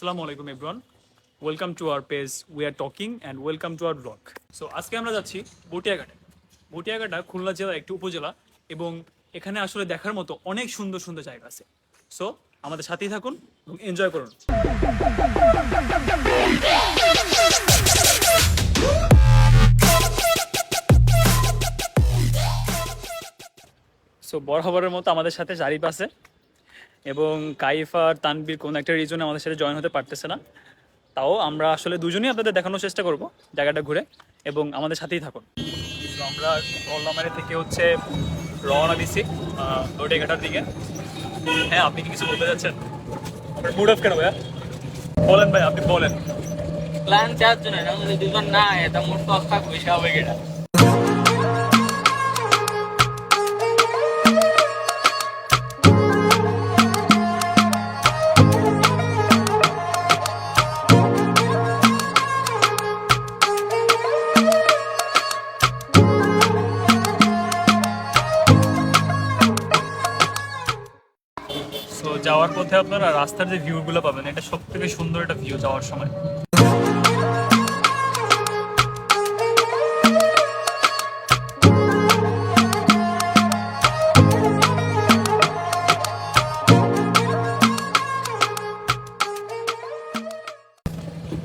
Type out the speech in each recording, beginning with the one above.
আসসালামু আলাইকুম everyone, welcome to our page we are talking and welcome to our blog. So আজকে আমরা যাচ্ছি বটিয়াঘাটে। বটিয়াঘাটা খুলনা জেলার একটি উপজেলা এবং এখানে আসলে দেখার মতো অনেক সুন্দর সুন্দর জায়গা আছে। সো আমাদের সাথেই থাকুন এবং এনজয় করুন। সো বরাবরের মতো আমাদের সাথে জারিফ আছে এবং কাইফ আর তানবীর কোনো একটা রিজনে আমাদের সাথে জয়েন হতে পারতেছে না। তাও আমরা আসলে দুজনেই আপনাদের দেখানোর চেষ্টা করব জায়গাটা ঘুরে, এবং আমাদের সাথেই থাকুন। তো আমরা কল্লামারি থেকে হচ্ছে রওনা দিচ্ছি লটিয়াঘাটার দিকে। হ্যাঁ, আপনি কি কিছু বলতে যাচ্ছেন? আপনার মুড অফ কেন ভাইয়া? বলেন ভাই, আপনি বলেন। প্ল্যান চারজনের আমাদের দুজন না এটা মোট তো থাকবে স্বাভাবিক এটা। সো যাওয়ার পথে আপনারা রাস্তার যে ভিউগুলো পাবেন, এটা সব থেকে সুন্দর একটা ভিউ যাওয়ার সময়।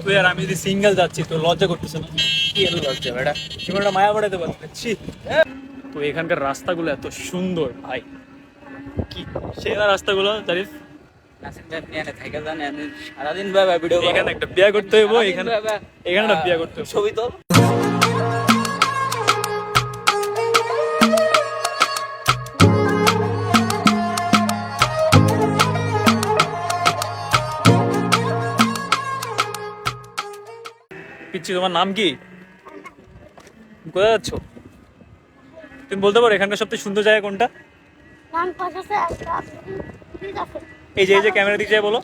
তুই আর আমি যদি সিঙ্গেল যাচ্ছি তো লজ্জা করতেছে না? কি এলো লজ্জা বেটা? জীবনটা মায়া বাড়াতে পারছি। তো এখানকার রাস্তাগুলো এত সুন্দর ভাই, কি সেরা রাস্তাগুলো জানিস। নাসিম ভাই নিয়ে থাইকা জানে আমি সারাদিন ভাবে ভিডিও এখানে একটা বিয়া করতে হইব, এখানে এখানে একটা বিয়া করতে হইব। ছবি তো পিচ্ছি, তোমার নাম কি? কোথায় যাচ্ছ? তুমি বলতে পারো এখানকার সবচেয়ে সুন্দর জায়গা কোনটা? এই যে ক্যামেরা দিকে যায় বলো,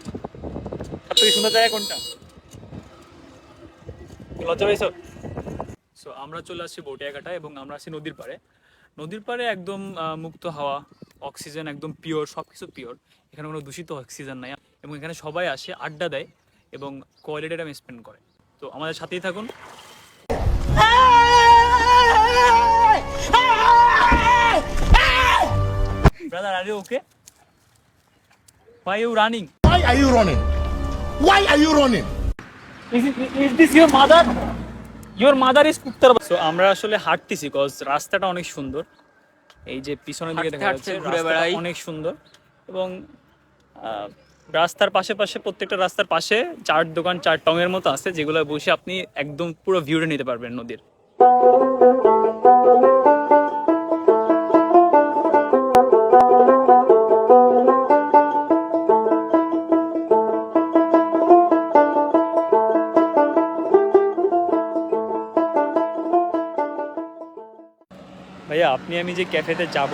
সবথেকে সুন্দর জায়গা কোনটা? লজ্জা পাইছো? সো আমরা চলে আসছি বটিয়াঘাটা এবং আমরা আছি নদীর পাড়ে। নদীর পাড়ে একদম মুক্ত হাওয়া, অক্সিজেন একদম পিওর, সব কিছু পিওর। এখানে কোনো দূষিত অক্সিজেন নাই এবং এখানে সবাই আসে, আড্ডা দেয় এবং কোয়ালিটি টাইম স্পেন্ড করে। তো আমাদের সাথেই থাকুন। Brother, are you okay? Why are you running? Why are you running? Why are you running? Is this your mother? Your mother is Uttar. So আমরা আসলে হাঁটতেছি কজ রাস্তাটা অনেক সুন্দর। এই যে পিছনের দিকে দেখা যাচ্ছে রাস্তাটা অনেক সুন্দর এবং রাস্তার পাশে পাশে প্রত্যেকটা রাস্তার পাশে চার দোকান, চার টঙের মতো আছে, যেগুলো বসে আপনি একদম পুরো ভিউটা নিতে পারবেন নদীর। ভাইয়া, আপনি আমি যে ক্যাফেতে যাব,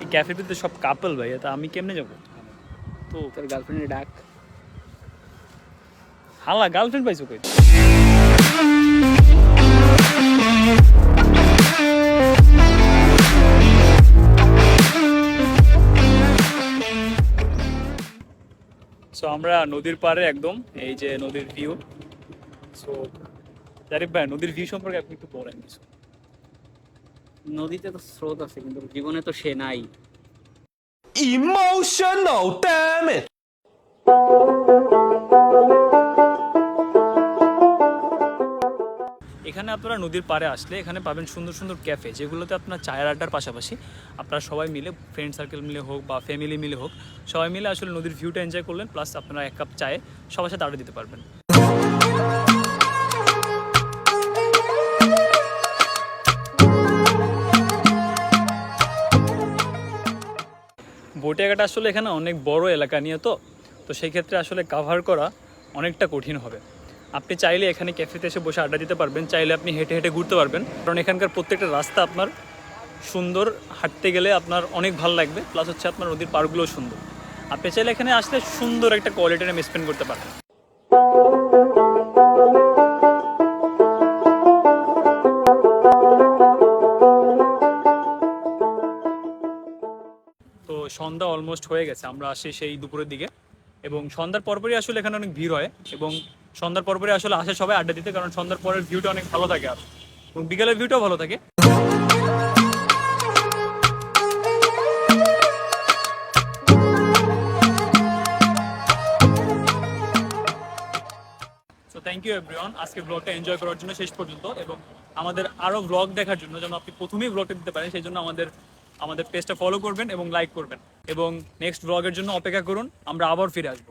এই ক্যাফেতে তো সব কাপল ভাইয়া, তা আমি কেমনে যাব? তো তোর গার্লফ্রেন্ডের ডাক। হালা গার্লফ্রেন্ড পাইছো কই? সো আমরা নদীর পাড়ে একদম, এই যে নদীর ভিউ। সো জারিফ ভাই, নদীর ভিউ সম্পর্কে আপনি একটু বলেন কিছু। নদীতে তো স্রোত আছে কিন্তু জীবনে তো সে নাই। Emotional damage. এখানে আপনারা নদীর পাড়ে আসলে এখানে পাবেন সুন্দর সুন্দর ক্যাফে, যেগুলোতে আপনার চায়ের আড্ডার পাশাপাশি আপনারা সবাই মিলে, ফ্রেন্ড সার্কেল মিলে হোক বা ফ্যামিলি মিলে হোক, সবাই মিলে আসলে নদীর ভিউটা এনজয় করলেন, প্লাস আপনারা এক কাপ চায়ে সবার সাথে আড্ডা দিতে পারবেন। বটিয়াঘাটা আসলে এখানে অনেক বড় এলাকা নিয়ে, তো সেই ক্ষেত্রে আসলে কাভার করা অনেকটা কঠিন হবে। আপনি চাইলে এখানে ক্যাফেতে এসে বসে আড্ডা দিতে পারবেন, চাইলে আপনি হেঁটে হেঁটে ঘুরতে পারবেন, কারণ এখানকার প্রত্যেকটা রাস্তা আপনার সুন্দর, হাঁটতে গেলে আপনার অনেক ভালো লাগবে, প্লাস হচ্ছে আপনার নদীর পাড়গুলোও সুন্দর। আপনি চাইলে এখানে আসলে সুন্দর একটা কোয়ালিটি টাইম স্পেন্ড করতে পারেন। তো সন্ধ্যা অলমোস্ট হয়ে গেছে, আমরা আসি সেই দুপুরের দিকে। এবং সন্ধ্যার পরপরই আসলে এখানে অনেক ভিড় হয়, এবং সন্ধ্যার পরপরই আসলে আসে সবাই আড্ডা দিতে, কারণ সন্ধ্যার পরের ভিউটা অনেক ভালো থাকে আর এবং বিকেলের ভিউটাও ভালো থাকে। সো থ্যাংক ইউ এভরিওয়ান আজকে ব্লগটা এনজয় করার জন্য শেষ পর্যন্ত, এবং আমাদের আরও ব্লগ দেখার জন্য যেন আপনি প্রথমেই ব্লগটা দিতে পারেন সেই জন্য আমাদের পেজটা ফলো করবেন এবং লাইক করবেন, এবং নেক্সট ব্লগের জন্য অপেক্ষা করুন, আমরা আবার ফিরে আসবো।